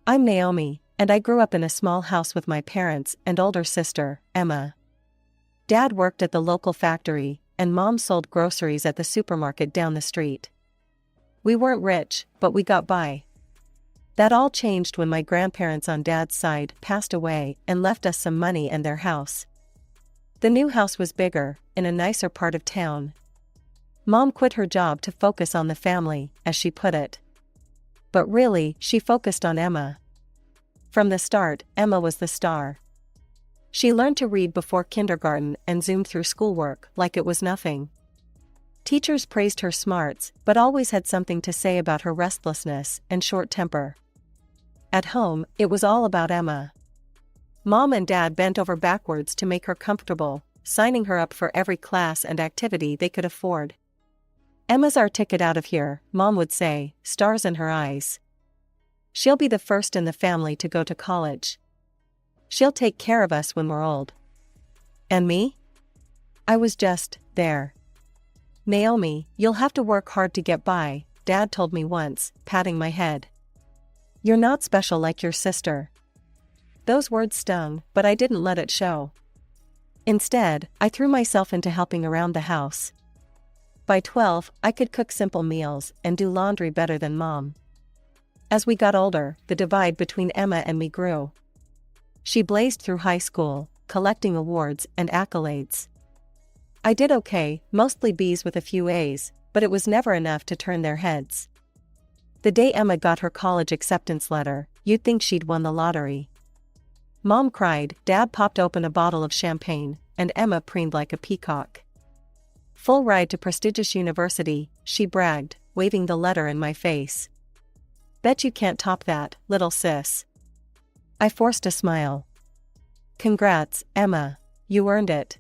I'm Naomi, and I grew up in a small house with my parents and older sister, Emma. Dad worked at the local factory, and Mom sold groceries at the supermarket down the street. We weren't rich, but we got by. That all changed when my grandparents on Dad's side passed away and left us some money and their house. The new house was bigger, in a nicer part of town. Mom quit her job to focus on the family, as she put it. But really, she focused on Emma. From the start, Emma was the star. She learned to read before kindergarten and zoomed through schoolwork like it was nothing. Teachers praised her smarts, but always had something to say about her restlessness and short temper. At home, it was all about Emma. Mom and Dad bent over backwards to make her comfortable, signing her up for every class and activity they could afford. "Emma's our ticket out of here," Mom would say, stars in her eyes. "She'll be the first in the family to go to college. She'll take care of us when we're old." And me? I was just there. "Naomi, you'll have to work hard to get by," Dad told me once, patting my head. "You're not special like your sister." Those words stung, but I didn't let it show. Instead, I threw myself into helping around the house. By 12, I could cook simple meals and do laundry better than Mom. As we got older, the divide between Emma and me grew. She blazed through high school, collecting awards and accolades. I did okay, mostly B's with a few A's, but it was never enough to turn their heads. The day Emma got her college acceptance letter, you'd think she'd won the lottery. Mom cried, Dad popped open a bottle of champagne, and Emma preened like a peacock. "Full ride to prestigious university," she bragged, waving the letter in my face. "Bet you can't top that, little sis." I forced a smile. "Congrats, Emma. You earned it."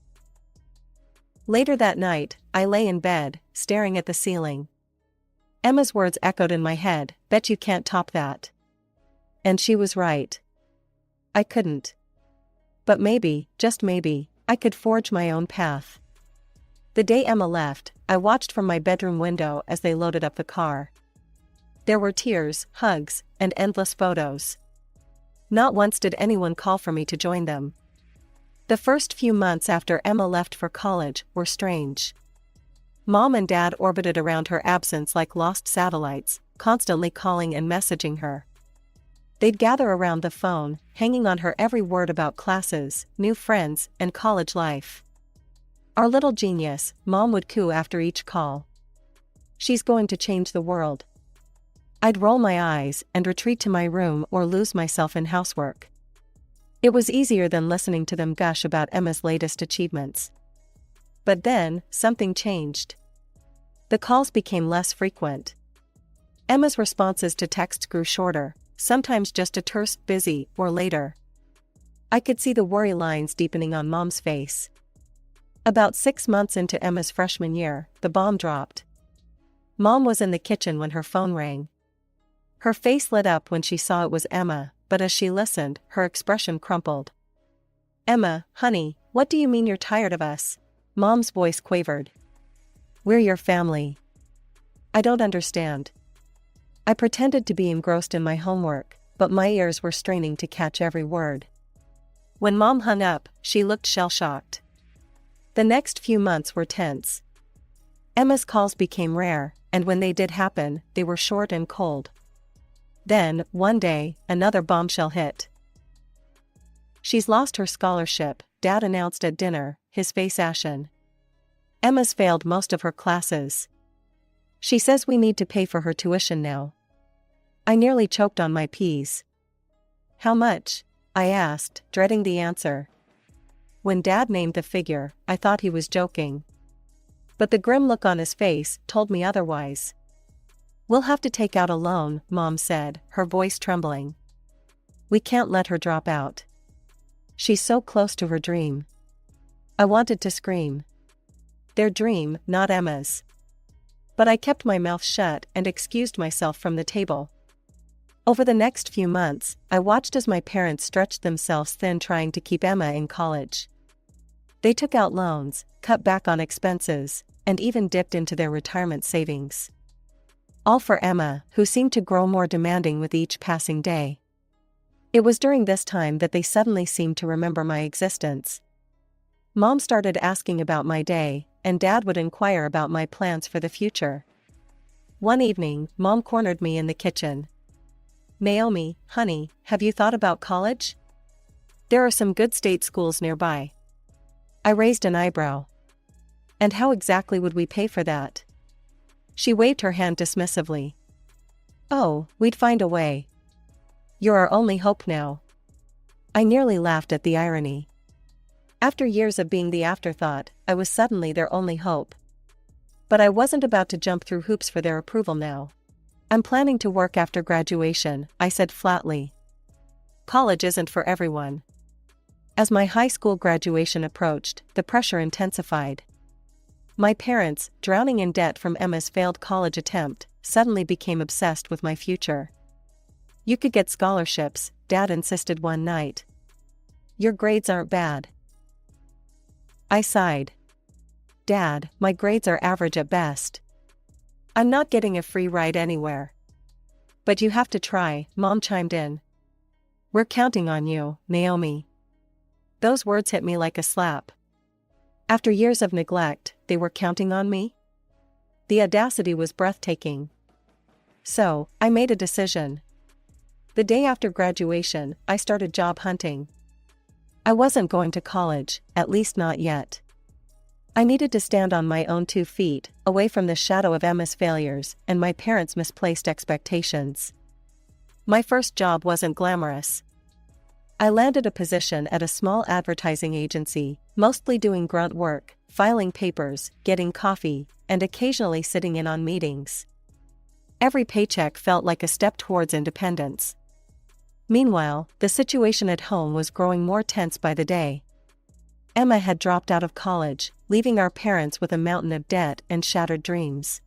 Later that night, I lay in bed, staring at the ceiling. Emma's words echoed in my head, "Bet you can't top that." And she was right. I couldn't. But maybe, just maybe, I could forge my own path. The day Emma left, I watched from my bedroom window as they loaded up the car. There were tears, hugs, and endless photos. Not once did anyone call for me to join them. The first few months after Emma left for college were strange. Mom and Dad orbited around her absence like lost satellites, constantly calling and messaging her. They'd gather around the phone, hanging on her every word about classes, new friends, and college life. "Our little genius," Mom would coo after each call. "She's going to change the world." I'd roll my eyes and retreat to my room or lose myself in housework. It was easier than listening to them gush about Emma's latest achievements. But then, something changed. The calls became less frequent. Emma's responses to texts grew shorter, sometimes just a terse "busy" or "later." I could see the worry lines deepening on Mom's face. About 6 months into Emma's freshman year, the bomb dropped. Mom was in the kitchen when her phone rang. Her face lit up when she saw it was Emma, but as she listened, her expression crumpled. "Emma, honey, what do you mean you're tired of us?" Mom's voice quavered. "We're your family." "I don't understand." I pretended to be engrossed in my homework, but my ears were straining to catch every word. When Mom hung up, she looked shell-shocked. The next few months were tense. Emma's calls became rare, and when they did happen, they were short and cold. Then, one day, another bombshell hit. "She's lost her scholarship," Dad announced at dinner, his face ashen. "Emma's failed most of her classes. She says we need to pay for her tuition now." I nearly choked on my peas. "How much?" I asked, dreading the answer. When Dad named the figure, I thought he was joking. But the grim look on his face told me otherwise. "We'll have to take out a loan," Mom said, her voice trembling. "We can't let her drop out. She's so close to her dream." I wanted to scream. Their dream, not Emma's. But I kept my mouth shut and excused myself from the table. Over the next few months, I watched as my parents stretched themselves thin trying to keep Emma in college. They took out loans, cut back on expenses, and even dipped into their retirement savings. All for Emma, who seemed to grow more demanding with each passing day. It was during this time that they suddenly seemed to remember my existence. Mom started asking about my day, and Dad would inquire about my plans for the future. One evening, Mom cornered me in the kitchen. "Naomi, honey, have you thought about college? There are some good state schools nearby." I raised an eyebrow. "And how exactly would we pay for that?" She waved her hand dismissively. "Oh, we'd find a way. You're our only hope now." I nearly laughed at the irony. After years of being the afterthought, I was suddenly their only hope. But I wasn't about to jump through hoops for their approval now. "I'm planning to work after graduation," I said flatly. "College isn't for everyone." As my high school graduation approached, the pressure intensified. My parents, drowning in debt from Emma's failed college attempt, suddenly became obsessed with my future. "You could get scholarships," Dad insisted one night. "Your grades aren't bad." I sighed. "Dad, my grades are average at best. I'm not getting a free ride anywhere." "But you have to try," Mom chimed in. "We're counting on you, Naomi." Those words hit me like a slap. After years of neglect, they were counting on me? The audacity was breathtaking. So, I made a decision. The day after graduation, I started job hunting. I wasn't going to college, at least not yet. I needed to stand on my own 2 feet, away from the shadow of Emma's failures and my parents' misplaced expectations. My first job wasn't glamorous. I landed a position at a small advertising agency, mostly doing grunt work, filing papers, getting coffee, and occasionally sitting in on meetings. Every paycheck felt like a step towards independence. Meanwhile, the situation at home was growing more tense by the day. Emma had dropped out of college, leaving our parents with a mountain of debt and shattered dreams.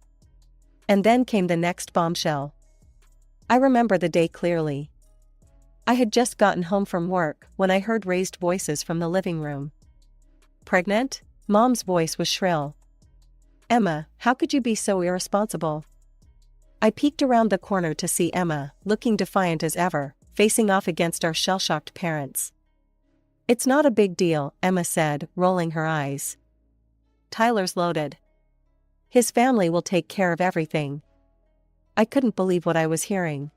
And then came the next bombshell. I remember the day clearly. I had just gotten home from work when I heard raised voices from the living room. "Pregnant?" Mom's voice was shrill. "Emma, how could you be so irresponsible?" I peeked around the corner to see Emma, looking defiant as ever, facing off against our shell-shocked parents. "It's not a big deal," Emma said, rolling her eyes. "Tyler's loaded. His family will take care of everything." I couldn't believe what I was hearing.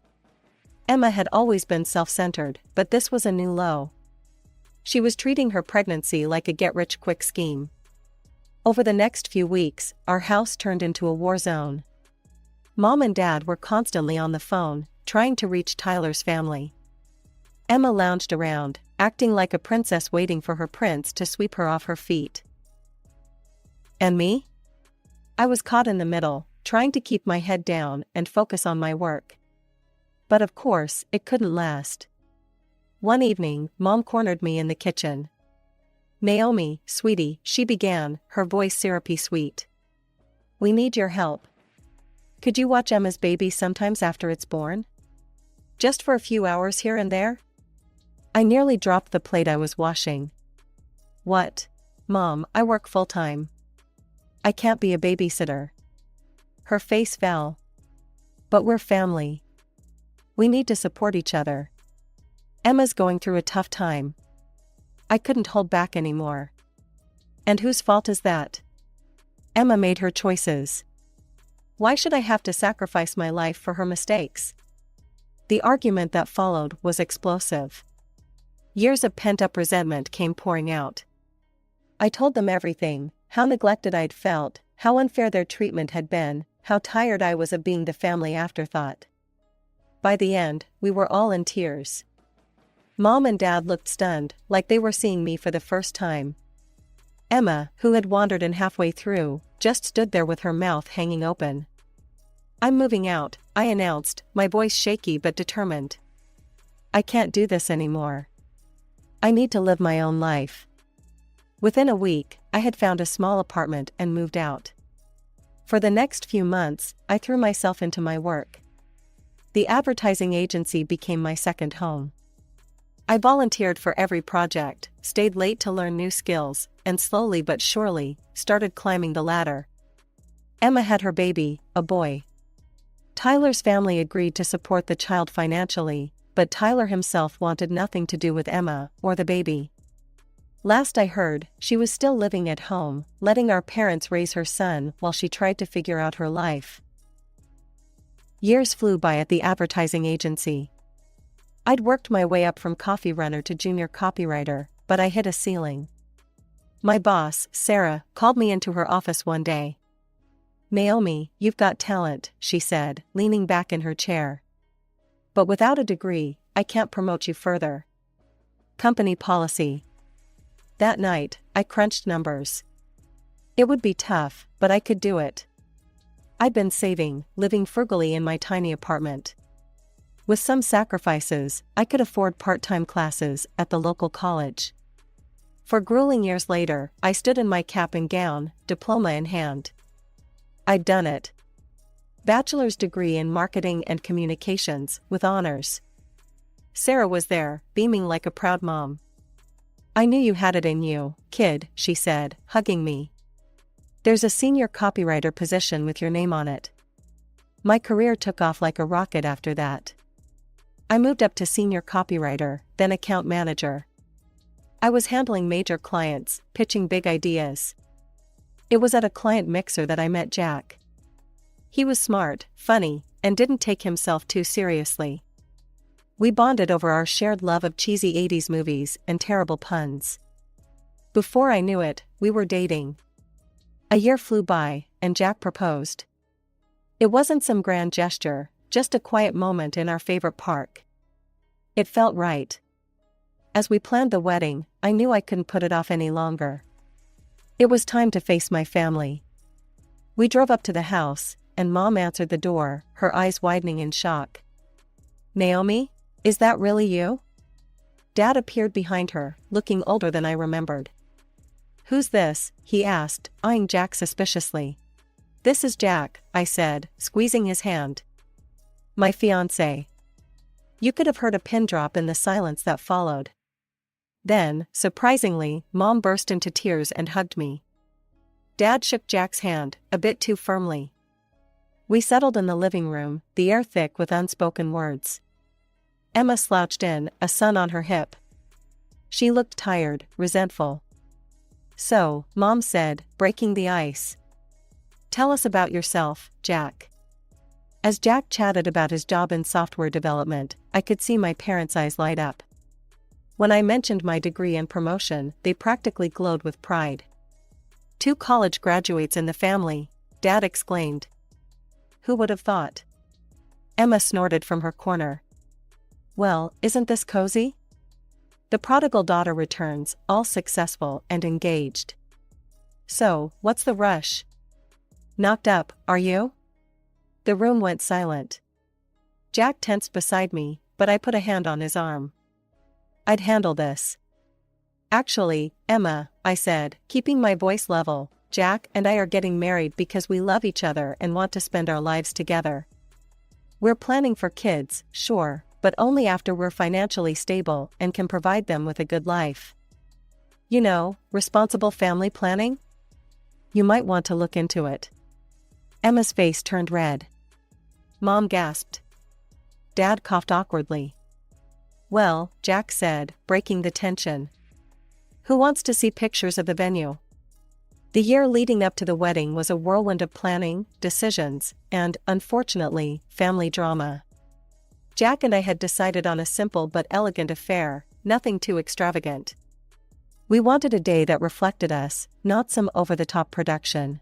Emma had always been self-centered, but this was a new low. She was treating her pregnancy like a get-rich-quick scheme. Over the next few weeks, our house turned into a war zone. Mom and Dad were constantly on the phone, trying to reach Tyler's family. Emma lounged around, acting like a princess waiting for her prince to sweep her off her feet. And me? I was caught in the middle, trying to keep my head down and focus on my work. But of course, it couldn't last. One evening, Mom cornered me in the kitchen. "Naomi, sweetie," she began, her voice syrupy sweet. "We need your help. Could you watch Emma's baby sometimes after it's born? Just for a few hours here and there?" I nearly dropped the plate I was washing. "What? Mom, I work full-time. I can't be a babysitter." Her face fell. "But we're family. We need to support each other. Emma's going through a tough time." I couldn't hold back anymore. "And whose fault is that? Emma made her choices. Why should I have to sacrifice my life for her mistakes?" The argument that followed was explosive. Years of pent-up resentment came pouring out. I told them everything, how neglected I'd felt, how unfair their treatment had been, how tired I was of being the family afterthought. By the end, we were all in tears. Mom and Dad looked stunned, like they were seeing me for the first time. Emma, who had wandered in halfway through, just stood there with her mouth hanging open. "I'm moving out," I announced, my voice shaky but determined. "I can't do this anymore. I need to live my own life." Within a week, I had found a small apartment and moved out. For the next few months, I threw myself into my work. The advertising agency became my second home. I volunteered for every project, stayed late to learn new skills, and slowly but surely, started climbing the ladder. Emma had her baby, a boy. Tyler's family agreed to support the child financially, but Tyler himself wanted nothing to do with Emma or the baby. Last I heard, she was still living at home, letting our parents raise her son while she tried to figure out her life. Years flew by at the advertising agency. I'd worked my way up from coffee runner to junior copywriter, but I hit a ceiling. My boss, Sarah, called me into her office one day. "Naomi, you've got talent," she said, leaning back in her chair. "But without a degree, I can't promote you further. Company policy." That night, I crunched numbers. It would be tough, but I could do it. I'd been saving, living frugally in my tiny apartment. With some sacrifices, I could afford part-time classes at the local college. For grueling years later, I stood in my cap and gown, diploma in hand. I'd done it. Bachelor's degree in marketing and communications, with honors. Sarah was there, beaming like a proud mom. "I knew you had it in you, kid," she said, hugging me. "There's a senior copywriter position with your name on it." My career took off like a rocket after that. I moved up to senior copywriter, then account manager. I was handling major clients, pitching big ideas. It was at a client mixer that I met Jack. He was smart, funny, and didn't take himself too seriously. We bonded over our shared love of cheesy 80s movies and terrible puns. Before I knew it, we were dating. A year flew by, and Jack proposed. It wasn't some grand gesture, just a quiet moment in our favorite park. It felt right. As we planned the wedding, I knew I couldn't put it off any longer. It was time to face my family. We drove up to the house, and Mom answered the door, her eyes widening in shock. "Naomi? Is that really you?" Dad appeared behind her, looking older than I remembered. "Who's this?" he asked, eyeing Jack suspiciously. "This is Jack," I said, squeezing his hand. "My fiancé." You could have heard a pin drop in the silence that followed. Then, surprisingly, Mom burst into tears and hugged me. Dad shook Jack's hand, a bit too firmly. We settled in the living room, the air thick with unspoken words. Emma slouched in, a son on her hip. She looked tired, resentful. "So," Mom said, breaking the ice. "Tell us about yourself, Jack." As Jack chatted about his job in software development, I could see my parents' eyes light up. When I mentioned my degree and promotion, they practically glowed with pride. "2 college graduates in the family," Dad exclaimed. "Who would have thought?" Emma snorted from her corner. "Well, isn't this cozy?" The prodigal daughter returns, all successful and engaged. "So, what's the rush?" "Knocked up, are you?" The room went silent. Jack tensed beside me, but I put a hand on his arm. "I'd handle this." "Actually, Emma," I said, keeping my voice level, "Jack and I are getting married because we love each other and want to spend our lives together. We're planning for kids, sure, but only after we're financially stable and can provide them with a good life. You know, responsible family planning? You might want to look into it." Emma's face turned red. Mom gasped. Dad coughed awkwardly. "Well," Jack said, breaking the tension. "Who wants to see pictures of the venue?" The year leading up to the wedding was a whirlwind of planning, decisions, and, unfortunately, family drama. Jack and I had decided on a simple but elegant affair, nothing too extravagant. We wanted a day that reflected us, not some over-the-top production.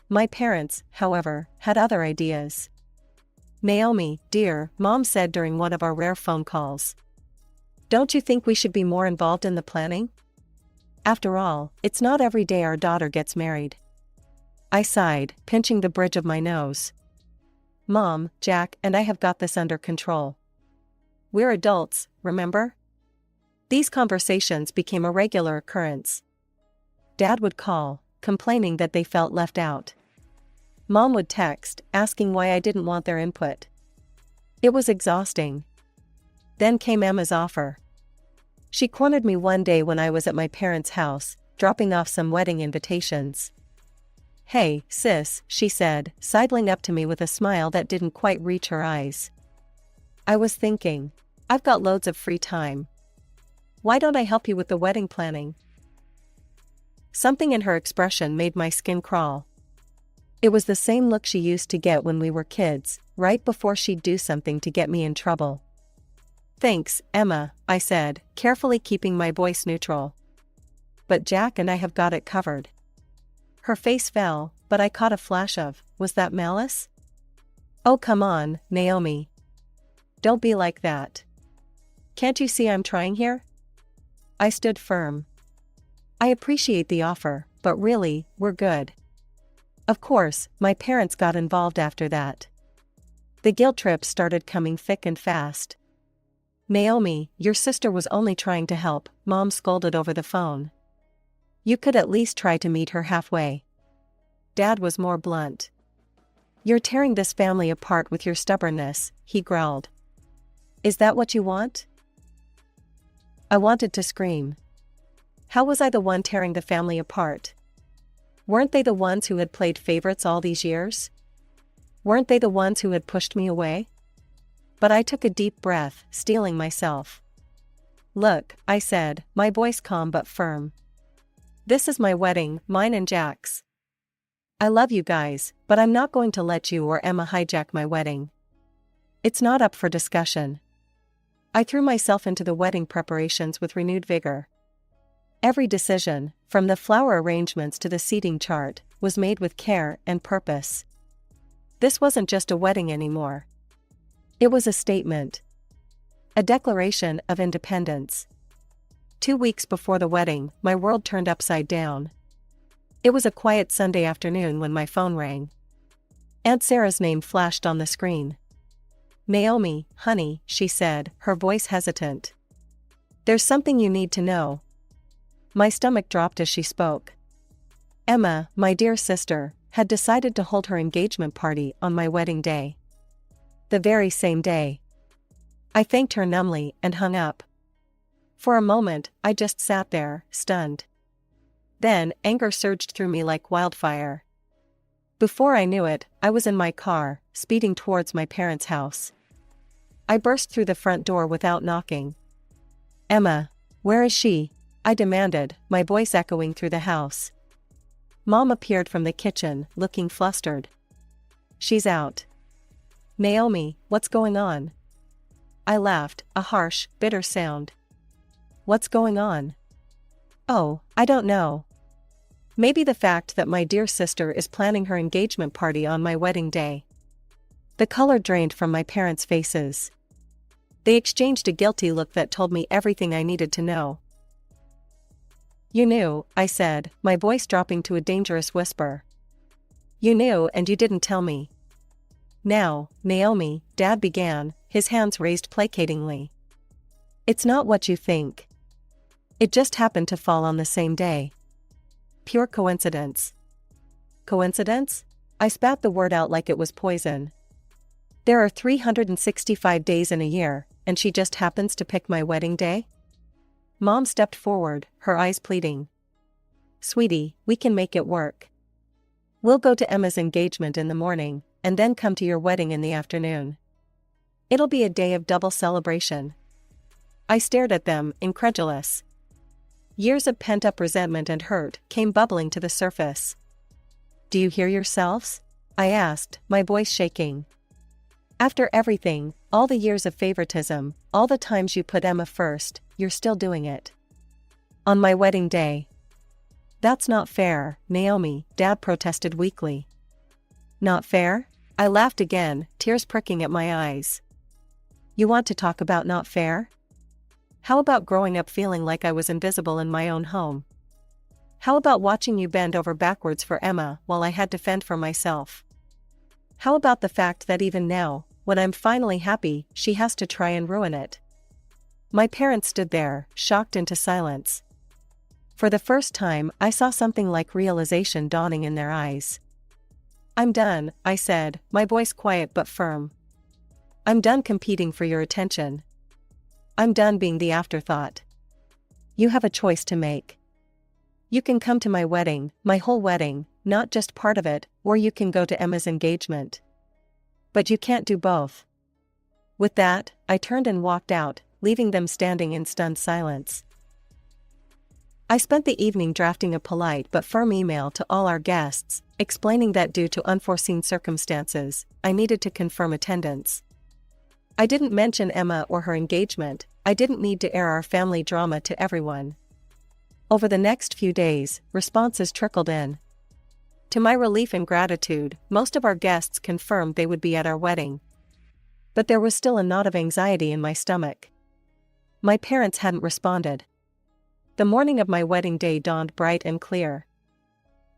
My parents, however, had other ideas. "Naomi, dear," Mom said during one of our rare phone calls. "Don't you think we should be more involved in the planning? After all, it's not every day our daughter gets married." I sighed, pinching the bridge of my nose. "Mom, Jack and I have got this under control. We're adults, remember?" These conversations became a regular occurrence. Dad would call, complaining that they felt left out. Mom would text, asking why I didn't want their input. It was exhausting. Then came Emma's offer. She cornered me one day when I was at my parents' house, dropping off some wedding invitations. "Hey, sis," she said, sidling up to me with a smile that didn't quite reach her eyes. I was thinking. I've got loads of free time. Why don't I help you with the wedding planning? Something in her expression made my skin crawl. It was the same look she used to get when we were kids, right before she'd do something to get me in trouble. Thanks, Emma, I said, carefully keeping my voice neutral. But Jack and I have got it covered. Her face fell, but I caught a flash of, was that malice? Oh, come on, Naomi. Don't be like that. Can't you see I'm trying here? I stood firm. I appreciate the offer, but really, we're good. Of course, my parents got involved after that. The guilt trip started coming thick and fast. Naomi, your sister was only trying to help, Mom scolded over the phone. You could at least try to meet her halfway. Dad was more blunt. You're tearing this family apart with your stubbornness, he growled. Is that what you want? I wanted to scream. How was I the one tearing the family apart? Weren't they the ones who had played favorites all these years? Weren't they the ones who had pushed me away? But I took a deep breath, steeling myself. Look, I said, my voice calm but firm. This is my wedding, mine and Jack's. I love you guys, but I'm not going to let you or Emma hijack my wedding. It's not up for discussion. I threw myself into the wedding preparations with renewed vigor. Every decision, from the flower arrangements to the seating chart, was made with care and purpose. This wasn't just a wedding anymore. It was a statement. A declaration of independence. 2 weeks before the wedding, my world turned upside down. It was a quiet Sunday afternoon when my phone rang. Aunt Sarah's name flashed on the screen. Naomi, honey, she said, her voice hesitant. There's something you need to know. My stomach dropped as she spoke. Emma, my dear sister, had decided to hold her engagement party on my wedding day. The very same day. I thanked her numbly and hung up. For a moment, I just sat there, stunned. Then, anger surged through me like wildfire. Before I knew it, I was in my car, speeding towards my parents' house. I burst through the front door without knocking. Emma, where is she? I demanded, my voice echoing through the house. Mom appeared from the kitchen, looking flustered. She's out. Naomi, what's going on? I laughed, a harsh, bitter sound. What's going on? Oh, I don't know. Maybe the fact that my dear sister is planning her engagement party on my wedding day. The color drained from my parents' faces. They exchanged a guilty look that told me everything I needed to know. You knew, I said, my voice dropping to a dangerous whisper. You knew and you didn't tell me. Now, Naomi, Dad began, his hands raised placatingly. It's not what you think. It just happened to fall on the same day. Pure coincidence. Coincidence? I spat the word out like it was poison. There are 365 days in a year, and she just happens to pick my wedding day? Mom stepped forward, her eyes pleading. Sweetie, we can make it work. We'll go to Emma's engagement in the morning, and then come to your wedding in the afternoon. It'll be a day of double celebration. I stared at them, incredulous. Years of pent-up resentment and hurt came bubbling to the surface. Do you hear yourselves? I asked, my voice shaking. After everything, all the years of favoritism, all the times you put Emma first, you're still doing it. On my wedding day. That's not fair, Naomi, Dad protested weakly. Not fair? I laughed again, tears pricking at my eyes. You want to talk about not fair? How about growing up feeling like I was invisible in my own home? How about watching you bend over backwards for Emma while I had to fend for myself? How about the fact that even now, when I'm finally happy, she has to try and ruin it? My parents stood there, shocked into silence. For the first time, I saw something like realization dawning in their eyes. I'm done, I said, my voice quiet but firm. I'm done competing for your attention. I'm done being the afterthought. You have a choice to make. You can come to my wedding, my whole wedding, not just part of it, or you can go to Emma's engagement. But you can't do both. With that, I turned and walked out, leaving them standing in stunned silence. I spent the evening drafting a polite but firm email to all our guests, explaining that due to unforeseen circumstances, I needed to confirm attendance. I didn't mention Emma or her engagement. I didn't need to air our family drama to everyone. Over the next few days, responses trickled in. To my relief and gratitude, most of our guests confirmed they would be at our wedding. But there was still a knot of anxiety in my stomach. My parents hadn't responded. The morning of my wedding day dawned bright and clear.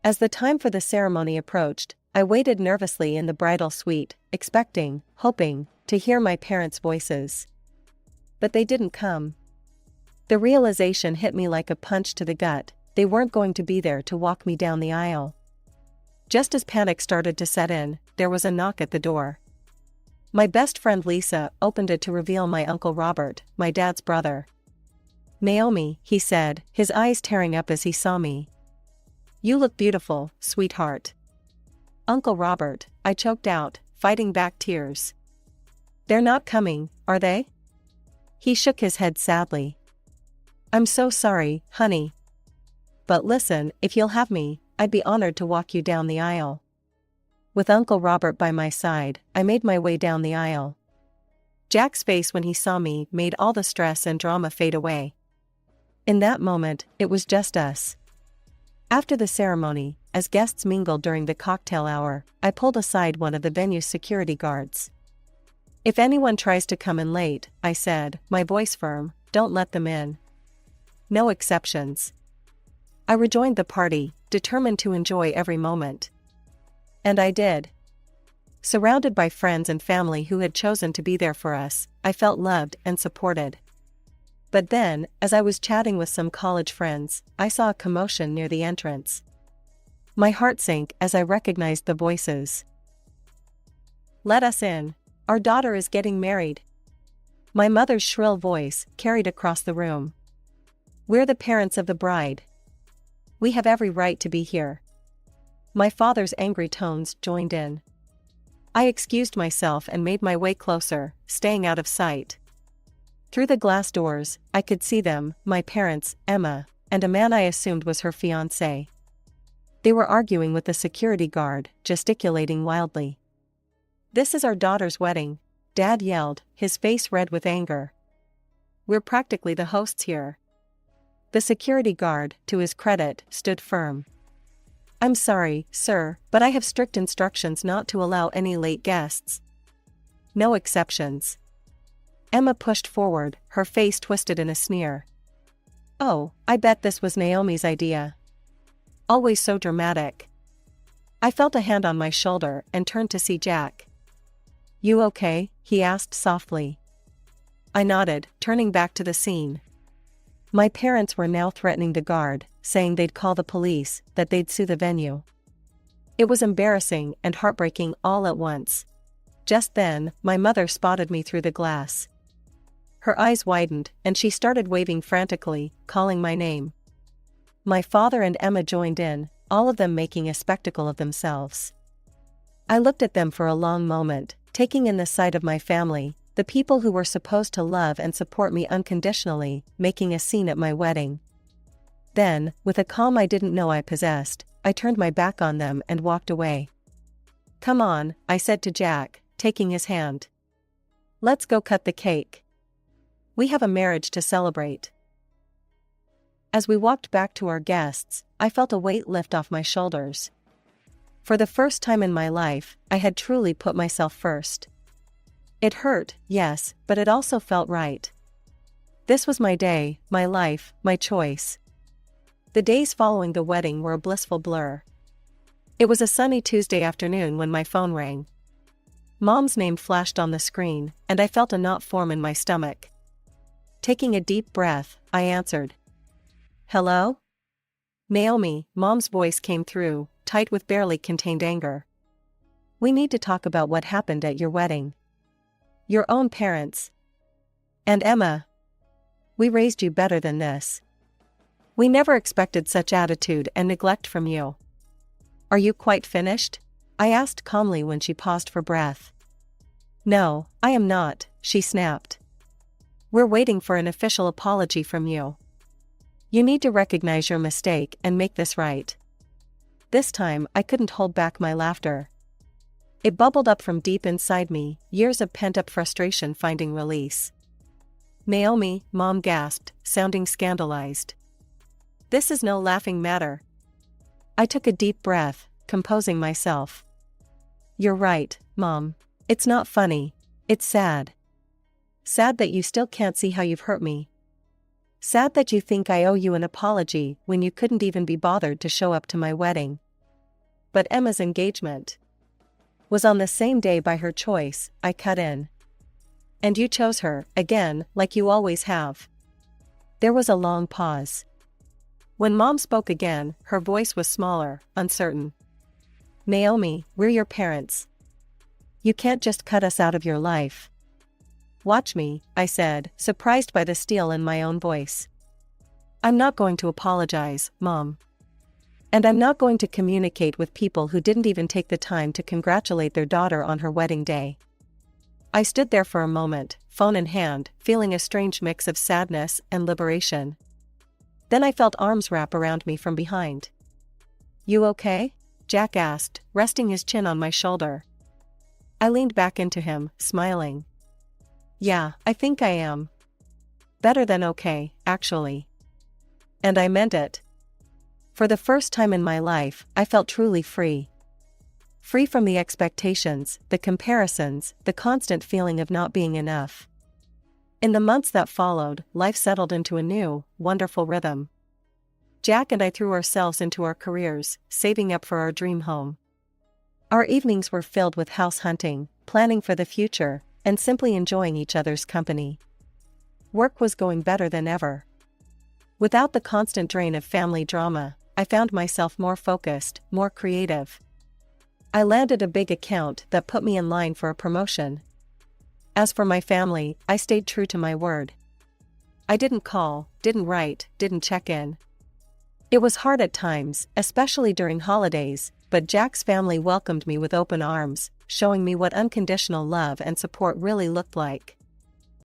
As the time for the ceremony approached, I waited nervously in the bridal suite, expecting, hoping, to hear my parents' voices. But they didn't come. The realization hit me like a punch to the gut. They weren't going to be there to walk me down the aisle. Just as panic started to set in, there was a knock at the door. My best friend Lisa opened it to reveal my Uncle Robert, my dad's brother. "Naomi," he said, his eyes tearing up as he saw me. "You look beautiful, sweetheart." "Uncle Robert," I choked out, fighting back tears. "They're not coming, are they?" He shook his head sadly. "I'm so sorry, honey. But listen, if you'll have me, I'd be honored to walk you down the aisle." With Uncle Robert by my side, I made my way down the aisle. Jack's face when he saw me made all the stress and drama fade away. In that moment, it was just us. After the ceremony, as guests mingled during the cocktail hour, I pulled aside one of the venue's security guards. "If anyone tries to come in late," I said, my voice firm, "don't let them in. No exceptions." I rejoined the party, determined to enjoy every moment. And I did. Surrounded by friends and family who had chosen to be there for us, I felt loved and supported. But then, as I was chatting with some college friends, I saw a commotion near the entrance. My heart sank as I recognized the voices. "Let us in. Our daughter is getting married." My mother's shrill voice carried across the room. "We're the parents of the bride. We have every right to be here." My father's angry tones joined in. I excused myself and made my way closer, staying out of sight. Through the glass doors, I could see them, my parents, Emma, and a man I assumed was her fiancé. They were arguing with the security guard, gesticulating wildly. "This is our daughter's wedding," Dad yelled, his face red with anger. "We're practically the hosts here." The security guard, to his credit, stood firm. "I'm sorry, sir, but I have strict instructions not to allow any late guests. No exceptions." Emma pushed forward, her face twisted in a sneer. "Oh, I bet this was Naomi's idea. Always so dramatic." I felt a hand on my shoulder and turned to see Jack. "You okay?" he asked softly. I nodded, turning back to the scene. My parents were now threatening the guard, saying they'd call the police, that they'd sue the venue. It was embarrassing and heartbreaking all at once. Just then, my mother spotted me through the glass. Her eyes widened, and she started waving frantically, calling my name. My father and Emma joined in, all of them making a spectacle of themselves. I looked at them for a long moment, taking in the sight of my family, the people who were supposed to love and support me unconditionally, making a scene at my wedding. Then, with a calm I didn't know I possessed, I turned my back on them and walked away. "Come on," I said to Jack, taking his hand. "Let's go cut the cake. We have a marriage to celebrate." As we walked back to our guests, I felt a weight lift off my shoulders. For the first time in my life, I had truly put myself first. It hurt, yes, but it also felt right. This was my day, my life, my choice. The days following the wedding were a blissful blur. It was a sunny Tuesday afternoon when my phone rang. Mom's name flashed on the screen, and I felt a knot form in my stomach. Taking a deep breath, I answered. "Hello?" "Naomi," Mom's voice came through, tight with barely contained anger. "We need to talk about what happened at your wedding. Your own parents. And Emma. We raised you better than this. We never expected such attitude and neglect from you. Are you quite finished?" I asked calmly when she paused for breath. No, I am not, she snapped. We're waiting for an official apology from you. You need to recognize your mistake and make this right. This time, I couldn't hold back my laughter. It bubbled up from deep inside me, years of pent-up frustration finding release. Naomi, Mom gasped, sounding scandalized. This is no laughing matter. I took a deep breath, composing myself. You're right, Mom. It's not funny. It's sad. Sad that you still can't see how you've hurt me. Sad that you think I owe you an apology when you couldn't even be bothered to show up to my wedding. But Emma's engagement was on the same day by her choice, I cut in. And you chose her, again, like you always have. There was a long pause. When Mom spoke again, her voice was smaller, uncertain. Naomi, we're your parents. You can't just cut us out of your life. Watch me, I said, surprised by the steel in my own voice. I'm not going to apologize, Mom. And I'm not going to communicate with people who didn't even take the time to congratulate their daughter on her wedding day. I stood there for a moment, phone in hand, feeling a strange mix of sadness and liberation. Then I felt arms wrap around me from behind. You okay? Jack asked, resting his chin on my shoulder. I leaned back into him, smiling. Yeah, I think I am. Better than okay, actually. And I meant it. For the first time in my life, I felt truly free. Free from the expectations, the comparisons, the constant feeling of not being enough. In the months that followed, life settled into a new, wonderful rhythm. Jack and I threw ourselves into our careers, saving up for our dream home. Our evenings were filled with house hunting, planning for the future, and simply enjoying each other's company. Work was going better than ever. Without the constant drain of family drama, I found myself more focused, more creative. I landed a big account that put me in line for a promotion. As for my family, I stayed true to my word. I didn't call, didn't write, didn't check in. It was hard at times, especially during holidays, but Jack's family welcomed me with open arms, showing me what unconditional love and support really looked like.